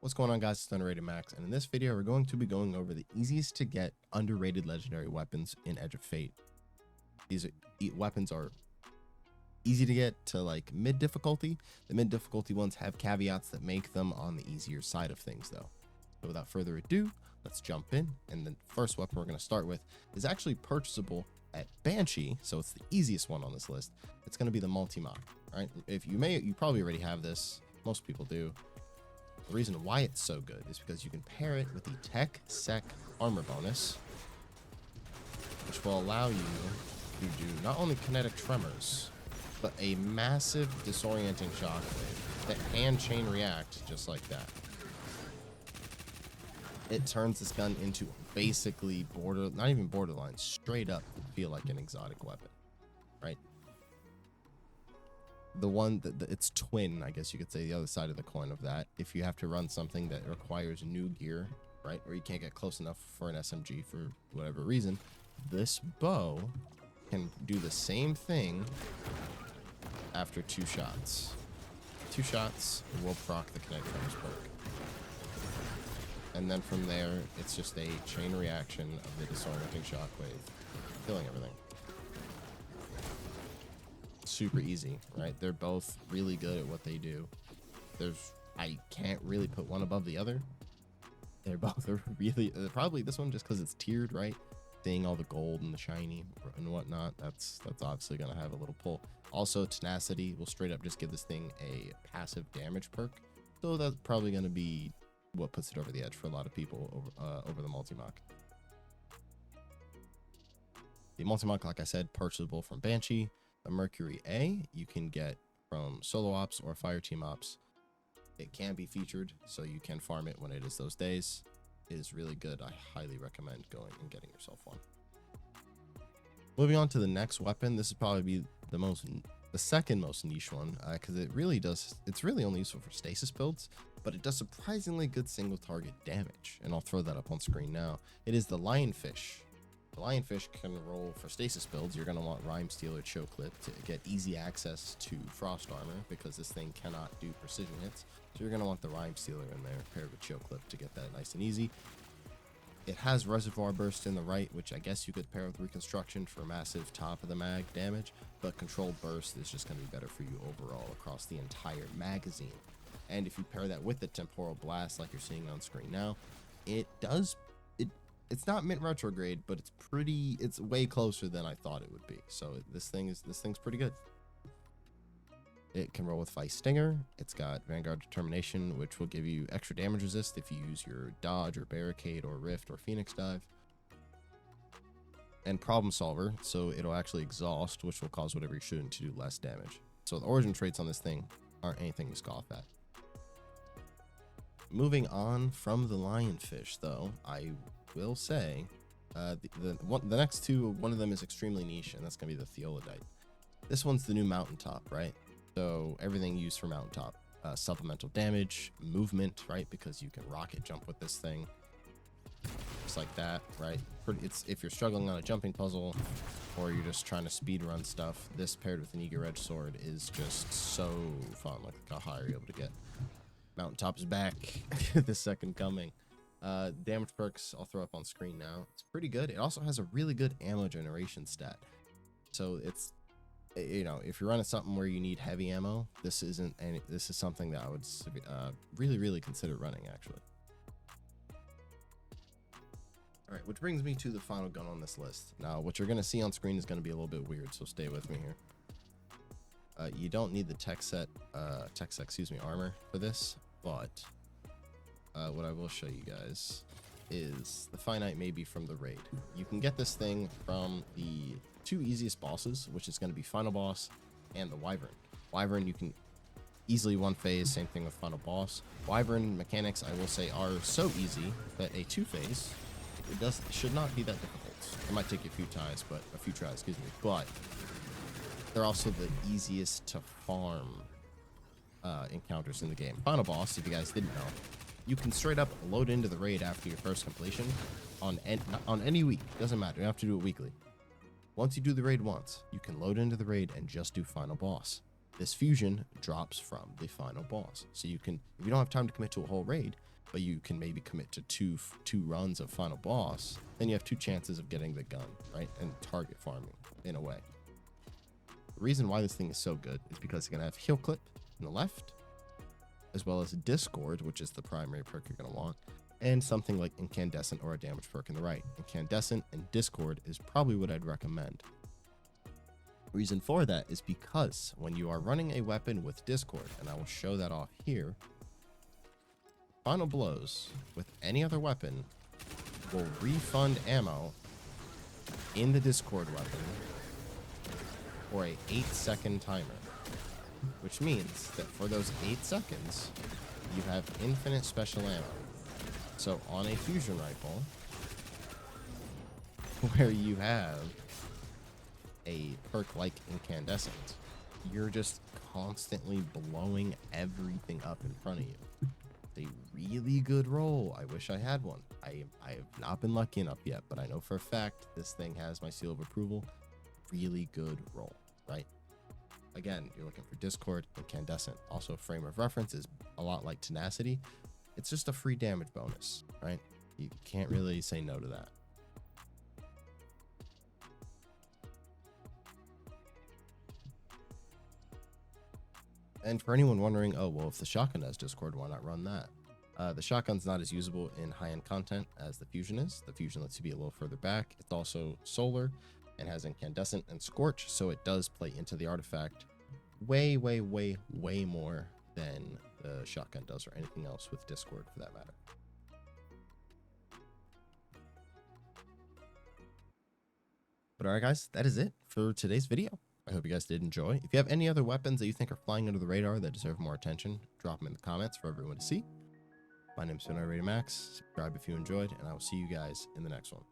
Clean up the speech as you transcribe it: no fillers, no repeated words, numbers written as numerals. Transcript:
What's going on, guys? It's Underrated Max, and in this video we're going to be going over the easiest to get underrated legendary weapons in Edge of Fate. These weapons are easy to get to like mid difficulty. The mid difficulty ones have caveats that make them on the easier side of things though. So without further ado, let's jump in. And the first weapon we're going to start with is actually purchasable at Banshee, so it's the easiest one on this list. It's going to be the Multimach. All right, you probably already have this. Most people do. The reason why it's so good is because you can pair it with the Tech Sec armor bonus, which will allow you to do not only kinetic tremors, but a massive disorienting shockwave that can chain react just like that. It turns this gun into basically not even borderline, straight up feel like an exotic weapon, right? The one that its twin, I guess you could say, the other side of the coin of that, if you have to run something that requires new gear, right, or you can't get close enough for an SMG for whatever reason, this bow can do the same thing after 2 shots. 2 shots will proc the kinetic tremors perk. And then from there, it's just a chain reaction of the disorienting shockwave, killing everything. Super easy, right? They're both really good at what they do. I can't really put one above the other. They're both really probably this one just because it's tiered, right? Seeing all the gold and the shiny and whatnot, that's obviously gonna have a little pull. Also, tenacity will straight up just give this thing a passive damage perk, so that's probably gonna be what puts it over the edge for a lot of people over the Multimach. The Multimach, like I said, purchasable from Banshee. The Mercury A you can get from solo ops or fire team ops. It can be featured, so you can farm it when it is those days. It is really good. I highly recommend going and getting yourself one. Moving on to the next weapon, this is probably the second most niche one, because it's really only useful for stasis builds, but it does surprisingly good single target damage, and I'll throw that up on screen now. It is the Lionfish. The Lionfish can roll for stasis builds. You're going to want Rhyme Steel or Choke Clip to get easy access to Frost Armor, because this thing cannot do precision hits. So you're going to want the Rhyme Stealer in there paired with Choke Clip to get that nice and easy. It has Reservoir Burst in the right, which I guess you could pair with Reconstruction for massive top of the mag damage, but Controlled Burst is just going to be better for you overall across the entire magazine. And if you pair that with the Temporal Blast like you're seeing on screen now, it's not mint retrograde, but it's way closer than I thought it would be. So this thing's pretty good. It can roll with Vice Stinger. It's got Vanguard Determination, which will give you extra damage resist if you use your Dodge or Barricade or Rift or Phoenix Dive. And Problem Solver, so it'll actually exhaust, which will cause whatever you're shooting to do less damage. So the origin traits on this thing aren't anything to scoff at. Moving on from the Lionfish, though, I will say the next two, one of them is extremely niche, and that's going to be the Theolodite. This one's the new Mountaintop, right? So everything used for Mountaintop, supplemental damage, movement, right? Because you can rocket jump with this thing, just like that, right? If you're struggling on a jumping puzzle, or you're just trying to speed run stuff, this paired with an Eager Edge Sword is just so fun. Like how high are you able to get? Mountaintop is back, the second coming. Damage perks I'll throw up on screen now. It's pretty good. It also has a really good ammo generation stat. So it's, if you're running something where you need heavy ammo, this is something that I would really consider running, actually. All right, which brings me to the final gun on this list. Now, what you're going to see on screen is going to be a little bit weird, so stay with me here. You don't need the Tech Sec armor for this, but what I will show you guys is the Finite maybe from the raid. You can get this thing from the 2 easiest bosses, which is going to be Final Boss and the Wyvern. Wyvern you can easily one phase, same thing with Final Boss. Wyvern mechanics, I will say, are so easy that a 2-phase should not be that difficult. It might take you a few tries, but they're also the easiest to farm encounters in the game. Final Boss, if you guys didn't know, you can straight up load into the raid after your first completion on any week. Doesn't matter. You don't have to do it weekly. Once you do the raid once, you can load into the raid and just do Final Boss. This fusion drops from the Final Boss. So you can, if you don't have time to commit to a whole raid, but you can maybe commit to two runs of final boss, then you have 2 chances of getting the gun, right? And target farming in a way. The reason why this thing is so good is because it's going to have heal clip in the left, as well as Discord, which is the primary perk you're going to want, and something like Incandescent or a damage perk in the right. Incandescent and Discord is probably what I'd recommend. Reason for that is because when you are running a weapon with Discord, and I will show that off here, final blows with any other weapon will refund ammo in the Discord weapon for a 8-second timer, which means that for those 8 seconds you have infinite special ammo. So on a fusion rifle where you have a perk like Incandescent, you're just constantly blowing everything up in front of you. It's a really good roll. I wish I had one. I have not been lucky enough yet, but I know for a fact this thing has my seal of approval. Really good roll, right? Again, you're looking for Discord, Incandescent. Also, frame of reference is a lot like Tenacity. It's just a free damage bonus, right? You can't really say no to that. And for anyone wondering, oh, well, if the shotgun has Discord, why not run that? The shotgun's not as usable in high-end content as the fusion is. The fusion lets you be a little further back. It's also solar and has Incandescent and Scorch, so it does play into the artifact way, way, way, way more than the shotgun does, or anything else with Discord for that matter. But alright guys, that is it for today's video. I hope you guys did enjoy. If you have any other weapons that you think are flying under the radar that deserve more attention, drop them in the comments for everyone to see. My name is Finite Max. Subscribe if you enjoyed, and I will see you guys in the next one.